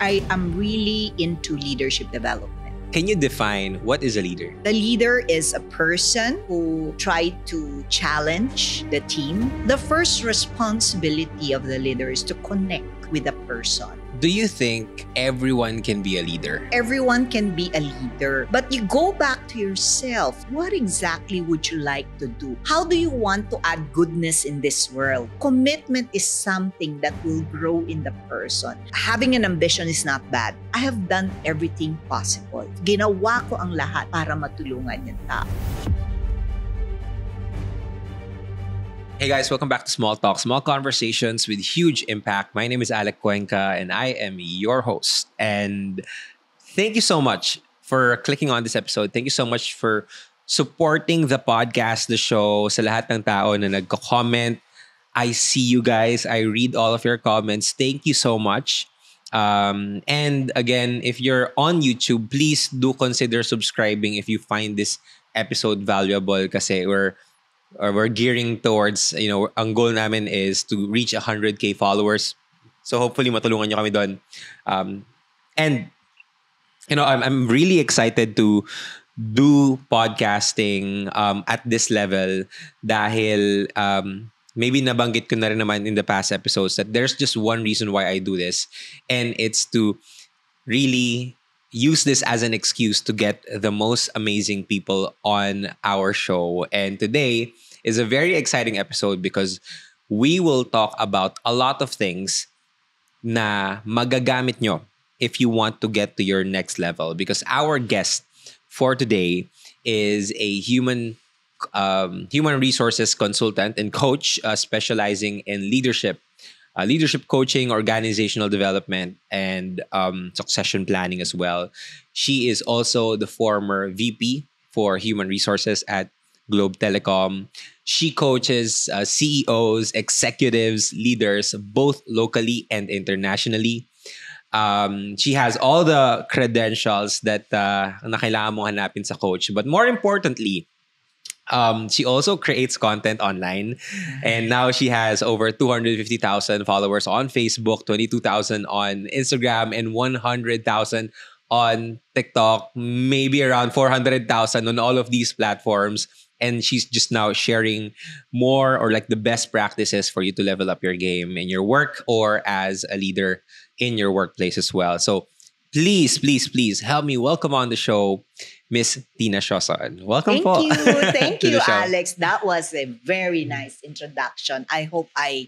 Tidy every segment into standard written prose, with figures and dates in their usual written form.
I am really into leadership development. Can you define what is a leader? The leader is a person who tried to challenge the team. The first responsibility of the leader is to connect with the person. Do you think everyone can be a leader? Everyone can be a leader, but you go back to yourself. What exactly would you like to do? How do you want to add goodness in this world? Commitment is something that will grow in the person. Having an ambition is not bad. I have done everything possible. Ginawa ko ang lahat para matulungan yung tao. Hey guys, welcome back to Small Talk, small conversations with huge impact. My name is Alec Cuenca and I am your host. And thank you so much for clicking on this episode. Thank you so much for supporting the podcast, the show, sa lahat ng tao na nagko-comment. I see you guys. I read all of your comments. Thank you so much. And again, if you're on YouTube, please do consider subscribing if you find this episode valuable kasi we're gearing towards, ang goal namin is to reach 100K followers. So hopefully matulungan nyo kami doon. And I'm really excited to do podcasting at this level dahil maybe nabanggit ko na rin naman in the past episodes that there's just one reason why I do this, and it's to really use this as an excuse to get the most amazing people on our show. And today is a very exciting episode because we will talk about a lot of things na magagamit nyo if you want to get to your next level. Because our guest for today is a human resources consultant and coach specializing in leadership coaching, organizational development, and succession planning as well. She is also the former VP for Human Resources at Globe Telecom. She coaches CEOs, executives, leaders, both locally and internationally. She has all the credentials that na kailangan mo hanapin sa coach. But more importantly, she also creates content online, and now she has over 250,000 followers on Facebook, 22,000 on Instagram, and 100,000 on TikTok, maybe around 400,000 on all of these platforms. And she's just now sharing more or like the best practices for you to level up your game in your work or as a leader in your workplace as well. So please help me welcome on the show Miss Tina Sioson. Welcome Thank po. you. Thank to you, the show. Alex. That was a very nice introduction. I hope I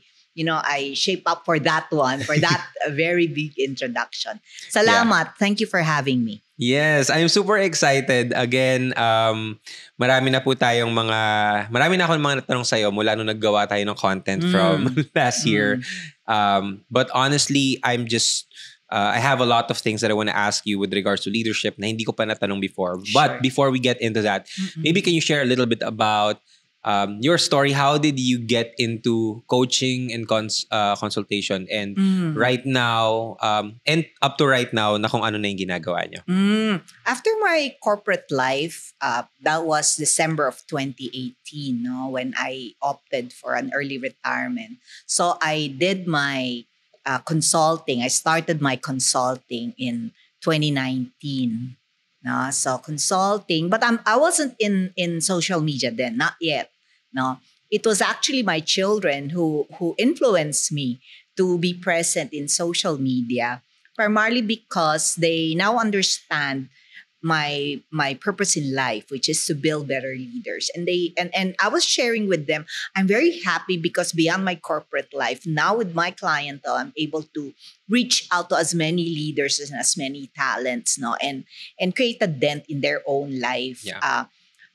shape up for that one, for that very big introduction. Salamat. Thank you for having me. Yes, I'm super excited. Again, marami na akong mga natanong sa'yo mula nung naggawa tayo ng content from last year. But honestly, I have a lot of things that I want to ask you with regards to leadership na hindi ko pa natanong before. Sure. But before we get into that, maybe can you share a little bit about your story? How did you get into coaching and consultation? And right now, and up to right now, na kung ano na yung ginagawa nyo? After my corporate life, that was December of 2018, when I opted for an early retirement. So I did my consulting. I started my consulting in 2019. So consulting, but I wasn't in social media then, not yet. No, it was actually my children who influenced me to be present in social media, primarily because they now understand my purpose in life, which is to build better leaders. And I was sharing with them, I'm very happy because beyond my corporate life, now with my clientele, I'm able to reach out to as many leaders and as many talents, and create a dent in their own life. Yeah.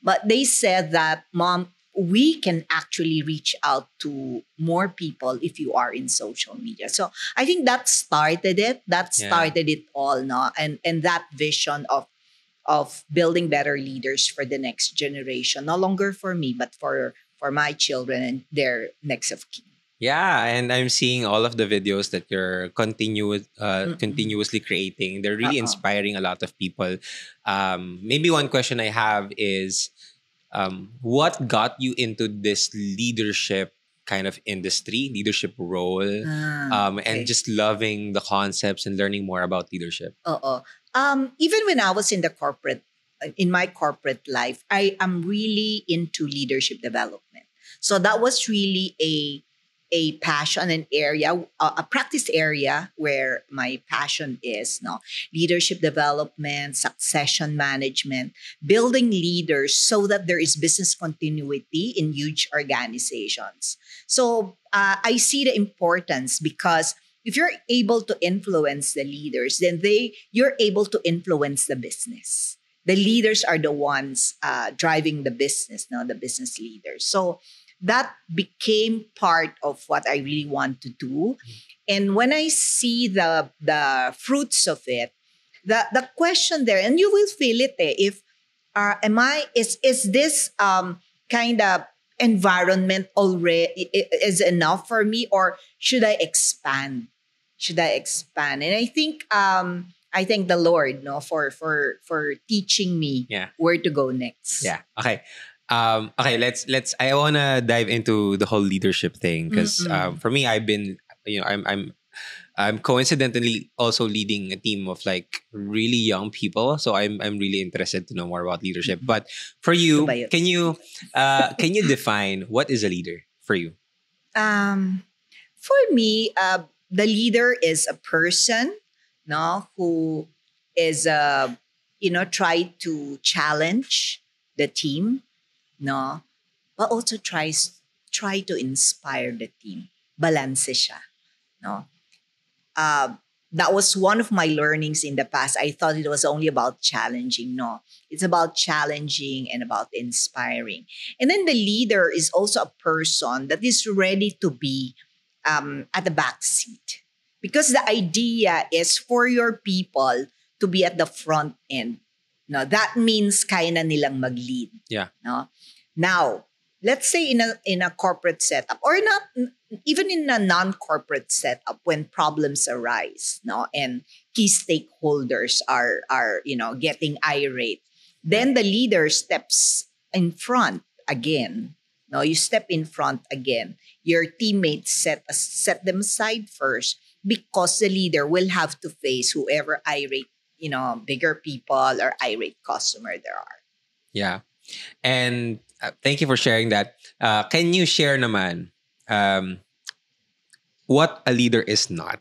But they said that, Mom, we can actually reach out to more people if you are in social media. So I think that started it. That started it all, and that vision of building better leaders for the next generation, no longer for me, but for my children and their next of kin. Yeah, and I'm seeing all of the videos that you're continuously creating. They're really inspiring a lot of people. Maybe one question I have is, what got you into this leadership kind of industry, leadership role, and Okay. just loving the concepts and learning more about leadership? Oo. Even when I was in my corporate life, I am really into leadership development. So that was really a passion, an area, a practice area where my passion is, no, leadership development, succession management, building leaders so that there is business continuity in huge organizations. So I see the importance because if you're able to influence the leaders, then you're able to influence the business. The leaders are the ones driving the business, not the business leaders. So that became part of what I really want to do. And when I see the fruits of it, the question there, and you will feel it, if am I is this kind of environment already is enough for me, or should I expand? Should I expand? And I thank the Lord, no, for teaching me Yeah. where to go next. Yeah. Okay. Okay. Let's. I wanna dive into the whole leadership thing because Mm-mm. for me, I've been. I'm coincidentally also leading a team of like really young people, so I'm really interested to know more about leadership. Mm-mm. But for Ito you, ba yun? can you define what is a leader for you? Um, for me, the leader is a person, no, who is try to challenge the team, no, but also try to inspire the team. Balance siya, no. Uh, that was one of my learnings in the past. I thought it was only about challenging. No, it's about challenging and about inspiring. And then the leader is also a person that is ready to be at the back seat, because the idea is for your people to be at the front end. No, that means kaya na nilang mag-lead. Yeah. No, now let's say in a corporate setup, or not even in a non-corporate setup, when problems arise, no, and key stakeholders are getting irate, then the leader steps in front again. No, you step in front again. Your teammates set them aside first, because the leader will have to face whoever irate, bigger people or irate customer there are. Yeah. And thank you for sharing that. Can you share naman um, what a leader is not?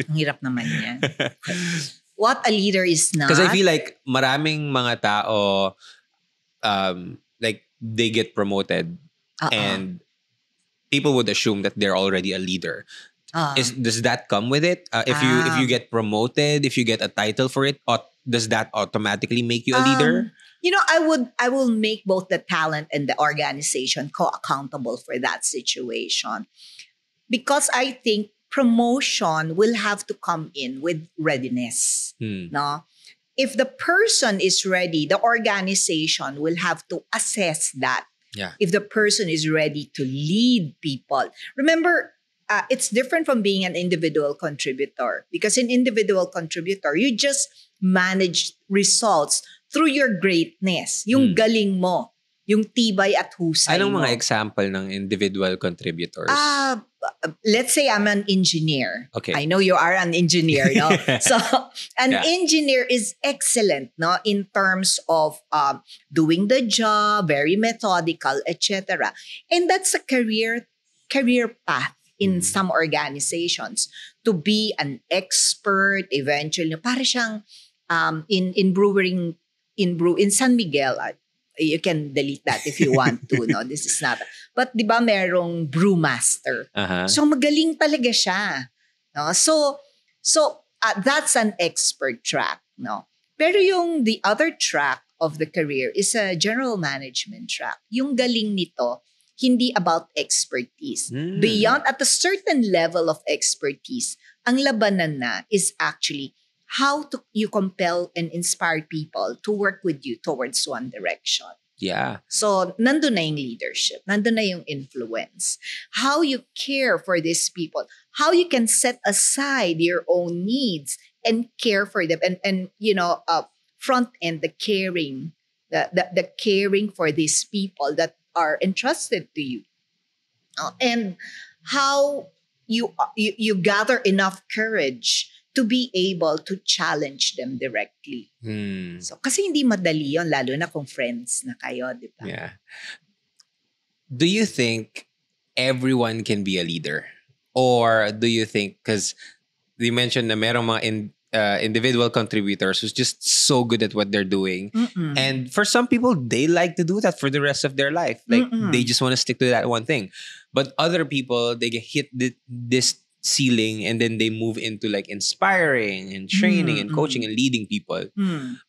Ang hirap naman yan. What a leader is Because I not. feel like maraming mga tao, like they get promoted and people would assume that they're already a leader. Does that come with it? If you get promoted, if you get a title for it, does that automatically make you a leader? I will make both the talent and the organization co-accountable for that situation, because I think promotion will have to come in with readiness. No, if the person is ready, the organization will have to assess that. Yeah. If the person is ready to lead people, remember, it's different from being an individual contributor, because in individual contributor, you just manage results through your greatness, yung galing mo, yung tibay at husay Anong mo. mga example ng individual contributors? Let's say I'm an engineer. Okay. I know you are an engineer, no? So an Yeah. engineer is excellent, no, in terms of doing the job, very methodical, etc. And that's a career path in some organizations, to be an expert eventually. Para siyang in brewing in San Miguel. You can delete that if you want to. No, this is not. But di ba merong brewmaster? Uh-huh. So magaling talaga siya. No? So that's an expert track. No? Pero yung the other track of the career is a general management track. Yung galing nito, hindi about expertise. Beyond, at a certain level of expertise, ang labanan na is actually how you compel and inspire people to work with you towards one direction. Yeah. So, nandun na yung leadership. Nandun na yung influence. How you care for these people. How you can set aside your own needs and care for them. And front end, the caring. The caring for these people that are entrusted to you. And how you gather enough courage to be able to challenge them directly. Hmm. So, kasi hindi madali yon, lalo na kung friends na kayo, di ba? Yeah. Do you think everyone can be a leader? Or do you think, because you mentioned na merong mga individual contributors who's just so good at what they're doing. Mm-mm. And for some people, they like to do that for the rest of their life. Like they just want to stick to that one thing. But other people, they get hit this ceiling and then they move into like inspiring and training and coaching and leading people.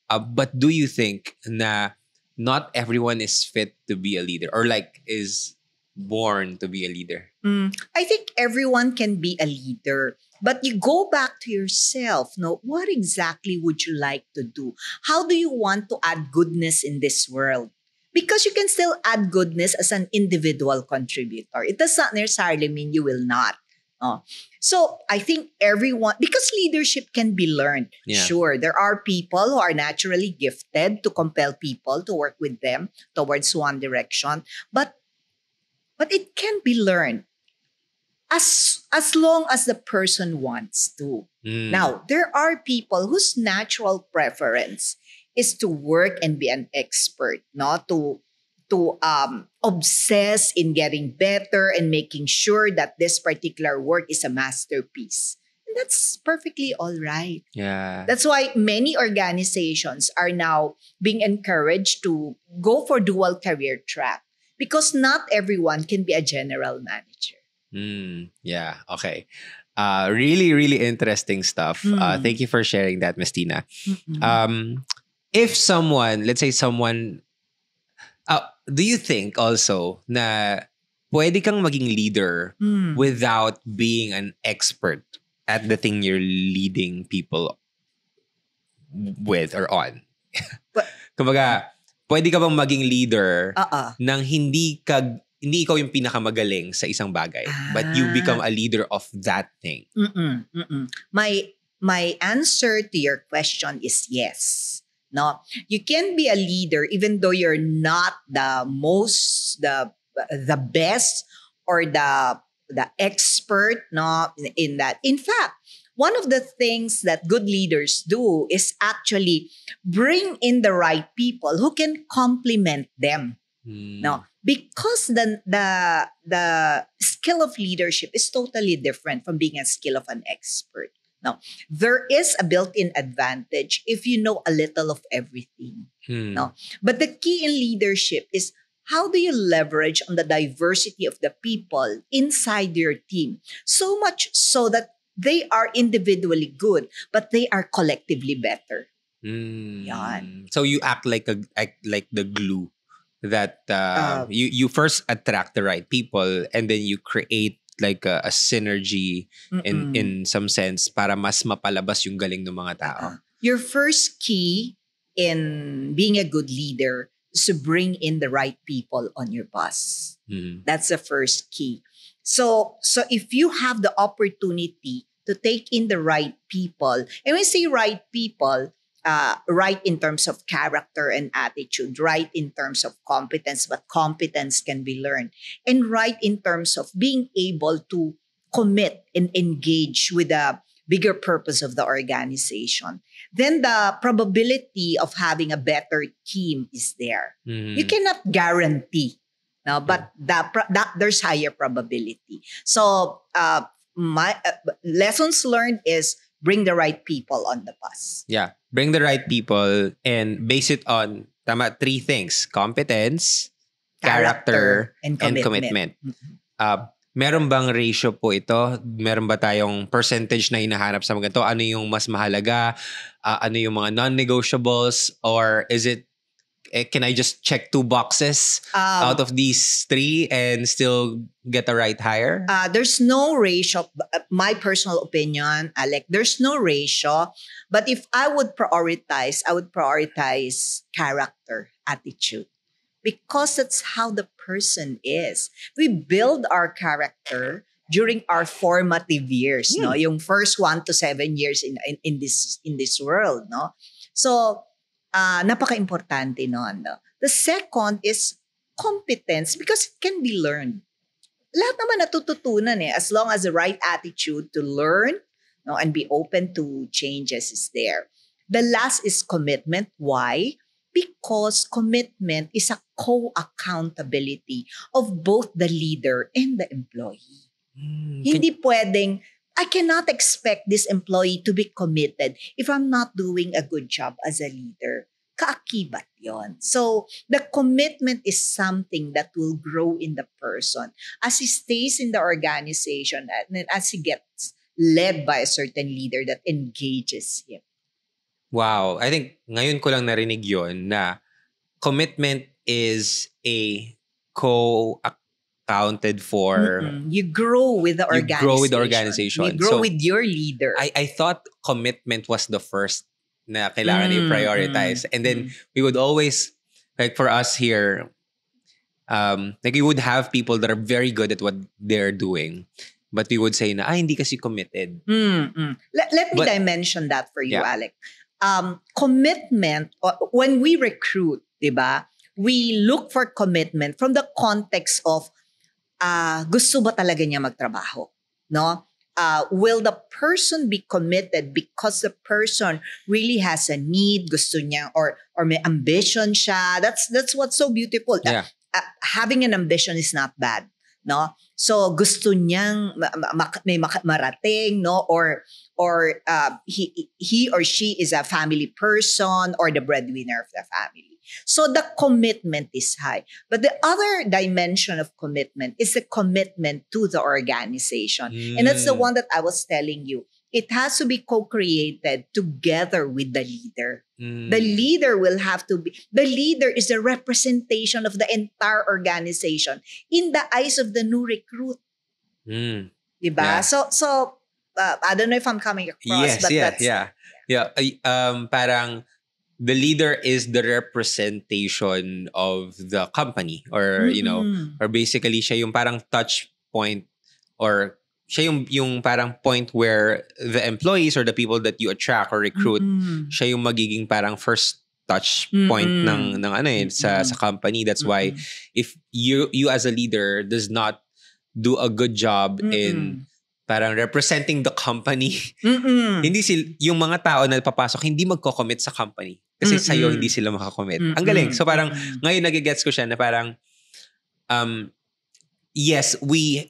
But do you think na not everyone is fit to be a leader or like is born to be a leader? I think everyone can be a leader, but you go back to yourself. No, what exactly would you like to do? How do you want to add goodness in this world? Because you can still add goodness as an individual contributor. It does not necessarily mean you will not. So I think everyone, because leadership can be learned. Yeah. Sure, there are people who are naturally gifted to compel people to work with them towards one direction, but it can be learned as long as the person wants to. Now, there are people whose natural preference is to work and be an expert, not to obsess in getting better and making sure that this particular work is a masterpiece. And that's perfectly all right. Yeah. That's why many organizations are now being encouraged to go for dual career track, because not everyone can be a general manager. Yeah. Okay. Really, really interesting stuff. Thank you for sharing that, Miss Tina. If someone, let's say someone, do you think also na pwede kang maging leader without being an expert at the thing you're leading people with or on? Kumbaga, pwede ka bang maging leader nang hindi ikaw yung pinakamagaling sa isang bagay, but you become a leader of that thing? My answer to your question is yes. No, you can be a leader even though you're not the best or the expert, no, in that. In fact, one of the things that good leaders do is actually bring in the right people who can complement them. No, because the skill of leadership is totally different from being a skill of an expert. Now, there is a built-in advantage if you know a little of everything. No, but the key in leadership is how do you leverage on the diversity of the people inside your team, so much so that they are individually good, but they are collectively better. Yan. So you act like the glue that you first attract the right people and then you create like a synergy in some sense para mas mapalabas yung galing ng mga tao. Your first key in being a good leader is to bring in the right people on your bus. That's the first key. So if you have the opportunity to take in the right people, and when we say right people, right in terms of character and attitude, right in terms of competence, but competence can be learned, and right in terms of being able to commit and engage with the bigger purpose of the organization, then the probability of having a better team is there. You cannot guarantee, no, but that there's higher probability. So my lessons learned is bring the right people on the bus. Yeah. Bring the right people and base it on three things: competence, character and commitment. Meron bang ratio po ito? Meron ba tayong percentage na hinahanap sa mga ito? Ano yung mas mahalaga? Ano yung mga non-negotiables? Or is it, can I just check 2 boxes out of these 3 and still get the right hire? There's no ratio. My personal opinion, Alec, there's no ratio. But if I would prioritize character, attitude. Because that's how the person is. We build our character during our formative years, no? Yung first 1 to 7 years in this world, no? So, napaka-importante noon, no? The second is competence, because it can be learned. lahat naman natututunan as long as the right attitude to learn, no, and be open to changes is there. The last is commitment. Why? Because commitment is a co-accountability of both the leader and the employee. Hindi pwedeng, I cannot expect this employee to be committed if I'm not doing a good job as a leader. Kaakibat yon. So, the commitment is something that will grow in the person as he stays in the organization and as he gets led by a certain leader that engages him. Wow. I think ngayon ko lang narinig yon na commitment is a co-accounted for. You grow with the organization. You grow with the organization. You grow with your leader. I thought commitment was the first na kailangan i-prioritize. And then we would always, like for us here, like we would have people that are very good at what they're doing. But we would say na, hindi kasi committed. Let me dimension that for you, Alec. Commitment, when we recruit, diba, we look for commitment from the context of gusto ba talaga niya magtrabaho? No? Will the person be committed because the person really has a need, gusto niya, or may ambition siya? That's what's so beautiful. Yeah. Having an ambition is not bad, no? So gusto niyang may marating, no? Or he or she is a family person or the breadwinner of the family. So the commitment is high. But the other dimension of commitment is the commitment to the organization. And that's the one that I was telling you. It has to be co-created together with the leader. The leader will have to be, the leader is a representation of the entire organization in the eyes of the new recruit. Diba? Yeah. So I don't know if I'm coming across, but that's... Parang the leader is the representation of the company or, you know, or basically siya yung parang touch point or siya yung parang point where the employees or the people that you attract or recruit, siya yung magiging parang first touch point ng sa company. That's why if you as a leader does not do a good job in parang representing the company, hindi yung mga tao na papasok hindi magko-commit sa company kasi sa'yo hindi sila makakommit. Ang galing. So parang ngayon nagigets ko siya na parang yes, we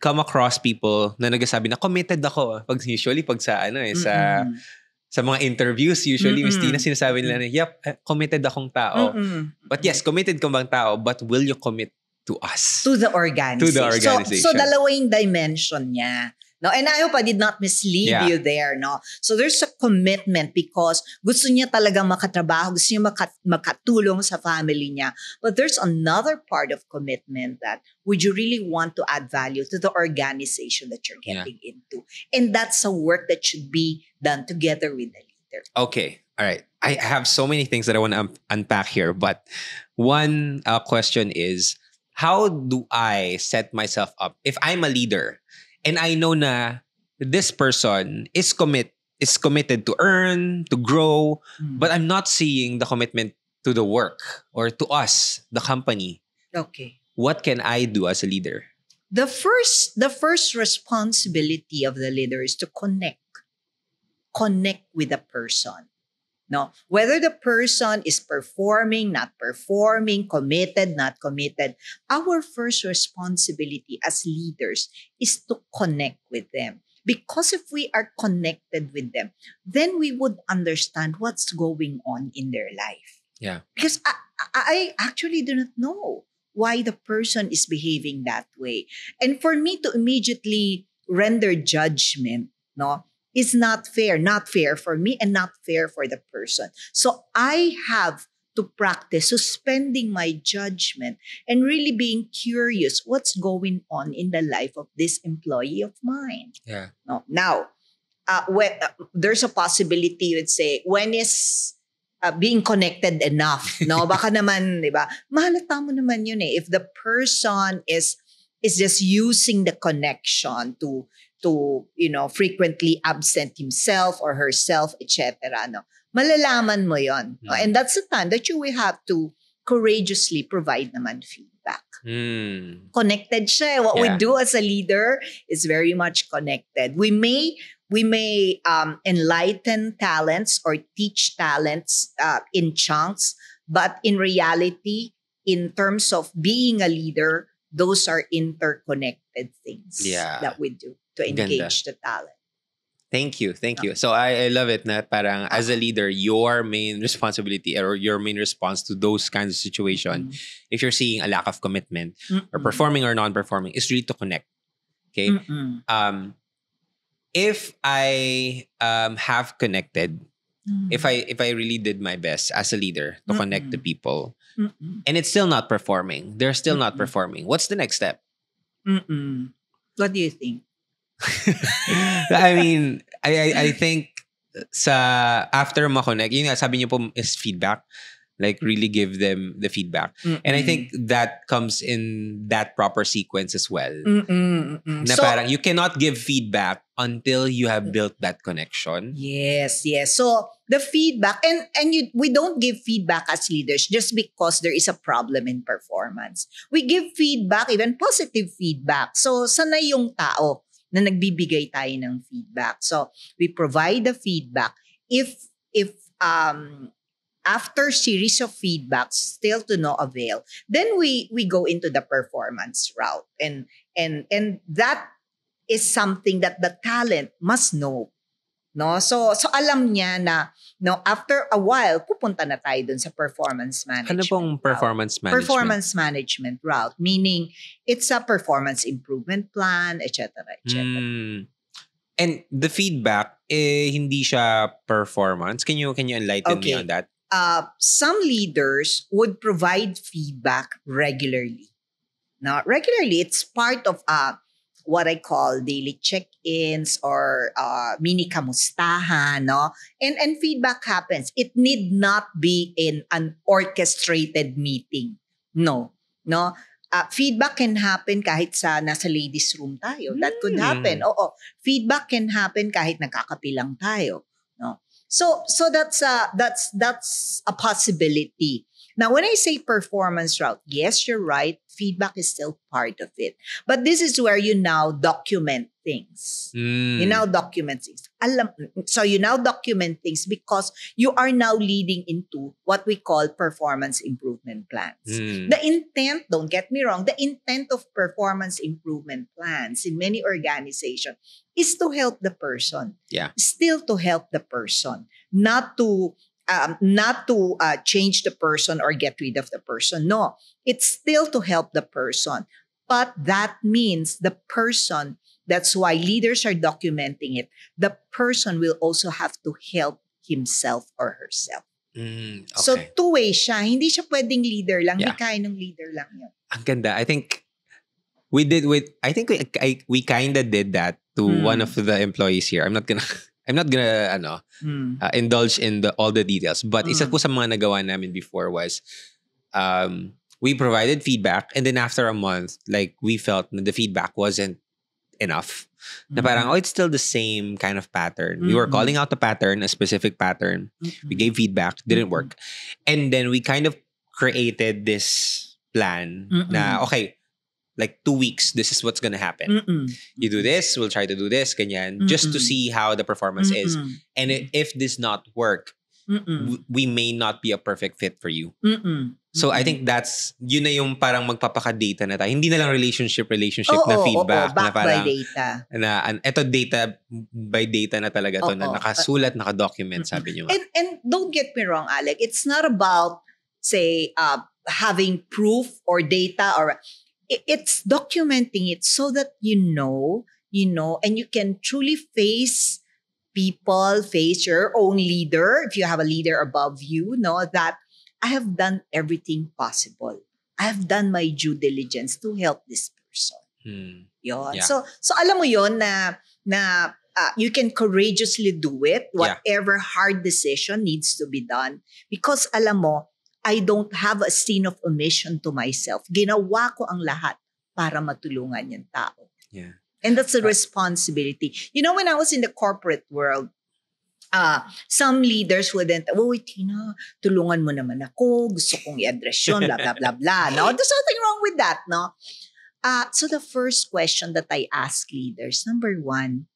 come across people na nagsasabi na committed ako. Usually pag sa sa mga interviews, usually Miss Tina sinasabi nila na, yep, committed akong tao. But yes, committed ka bang tao, but will you commit to us? To the organization. To the organization. So dalawa yung dimension niya. No? And I hope I did not mislead you there. No? So there's a commitment because gusto niya talagang makatrabaho, gusto niya makatulong sa family niya. But there's another part of commitment that would you really want to add value to the organization that you're getting into. And that's a work that should be done together with the leader. Okay. All right. I have so many things that I want to unpack here. But one question is, how do I set myself up if I'm a leader and I know na this person is committed to earn, to grow, but I'm not seeing the commitment to the work or to us, the company. Okay. What can I do as a leader? The first responsibility of the leader is to connect with the person. No, whether the person is performing, not performing, committed, not committed, our first responsibility as leaders is to connect with them. Because if we are connected with them, then we would understand what's going on in their life. Yeah. Because I actually do not know why the person is behaving that way. And for me to immediately render judgment, no, is not fair for me and not fair for the person. So I have to practice suspending my judgment and really being curious what's going on in the life of this employee of mine. Yeah. No. Now, when there's a possibility, you would say, when is being connected enough? No, baka naman, di ba? Mahalata mo naman yun eh. If the person is just using the connection to frequently absent himself or herself, etc. No, malalaman mo yon. And that's the time that you will have to courageously provide naman feedback. Connected siya. What we Yeah. do as a leader is very much connected. We may enlighten talents or teach talents in chunks, but in reality, in terms of being a leader, those are interconnected things Yeah. that we do to Ganda. engage the talent. Thank you. Thank you. So I love it na parang as a Uh-oh. leader, your main responsibility or your main response to those kinds of situation, if you're seeing a lack of commitment or performing or non-performing, is really to connect. Okay. If I have connected, if I really did my best as a leader to connect to people and it's still not performing, they're still not performing, what's the next step? What do you think? I mean, I think sa after ma-connect, yun nga, sabi niyo po is feedback. Like really give them the feedback. And I think that comes in that proper sequence as well. Na So, parang you cannot give feedback until you have built that connection. yes. So the feedback we don't give feedback as leaders just because there is a problem in performance. We give feedback, even positive feedback. So sanay yung tao na nagbibigay tayo ng feedback. So we provide the feedback. If after series of feedbacks still to no avail, then we go into the performance route, and that is something that the talent must know, no? So alam niya na, no, after a while pupunta na tayo dun sa performance Ano management pong route. performance management? Performance management route, meaning it's a performance improvement plan, etc. And the feedback, hindi siya performance. Can you enlighten me on that? Some leaders would provide feedback regularly. Now, regularly, it's part of what I call daily check-ins or mini kamustahan, no? And feedback happens. It need not be in an orchestrated meeting. No. Feedback can happen kahit sa nasa ladies room tayo. That could happen. Oo. Feedback can happen kahit nagkakapilang tayo, no? So that's a possibility. Now, when I say performance route, yes, you're right. Feedback is still part of it. But this is where you now document things. You now document things. So you now document things because you are now leading into what we call performance improvement plans. The intent, don't get me wrong, the intent of performance improvement plans in many organizations is to help the person. Yeah. Still to help the person, not to change the person or get rid of the person. No, it's still to help the person. But that means the person, that's why leaders are documenting it, the person will also have to help himself or herself. Okay. So two-way siya. Hindi siya pwedeng leader lang. Yeah. Hindi kaya ng leader lang yun. Ang ganda. I think we kind of did that to one of the employees here. I'm not gonna indulge in all the details. But isa po sa mga nagawa namin before was we provided feedback, and then after a month, like we felt that the feedback wasn't enough. Na parang, it's still the same kind of pattern. We were calling out the pattern, a specific pattern. We gave feedback, didn't work. And then we kind of created this plan na, okay, like 2 weeks, this is what's gonna happen. You do this, we'll try to do this, ganyan, just to see how the performance is. And if this not work, we may not be a perfect fit for you. So I think yun na yung parang magpapaka-data na tayo. Hindi na lang relationship na feedback. Back na parang, by data. Eto data by data na talaga to, na nakasulat, nakadocument, sabi niyo. And don't get me wrong, Alec, it's not about, say, having proof or data, or it's documenting it so that you know, and you can truly face people, face your own leader. If you have a leader above you, know that I have done everything possible. I have done my due diligence to help this person. Yon. Yeah. So alam mo yon na you can courageously do it, whatever hard decision needs to be done, because alam mo, I don't have a sin of omission to myself. Ginawa ko ang lahat para matulungan yung tao. Yeah. And that's a responsibility. You know, when I was in the corporate world, Some leaders wouldn't, oh, Tina, tulungan mo naman ako, gusto kong i-address yun, blah, blah, blah, blah. No? There's nothing wrong with that, no? So the first question that I ask leaders, number one,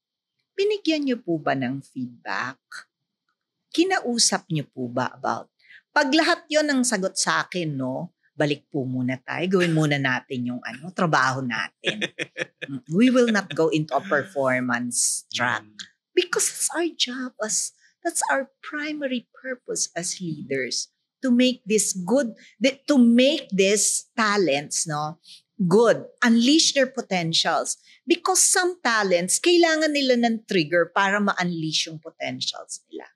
binigyan niyo po ba ng feedback? Kinausap niyo po ba about? Pag lahat yon ang sagot sa akin, no, balik po muna tayo, gawin muna natin yung trabaho natin. We will not go into a performance track. Because it's our job, that's our primary purpose as leaders, to make this good, to make these talents, no, good, unleash their potentials. Because some talents, kailangan nila ng trigger para ma-unleash yung potentials nila.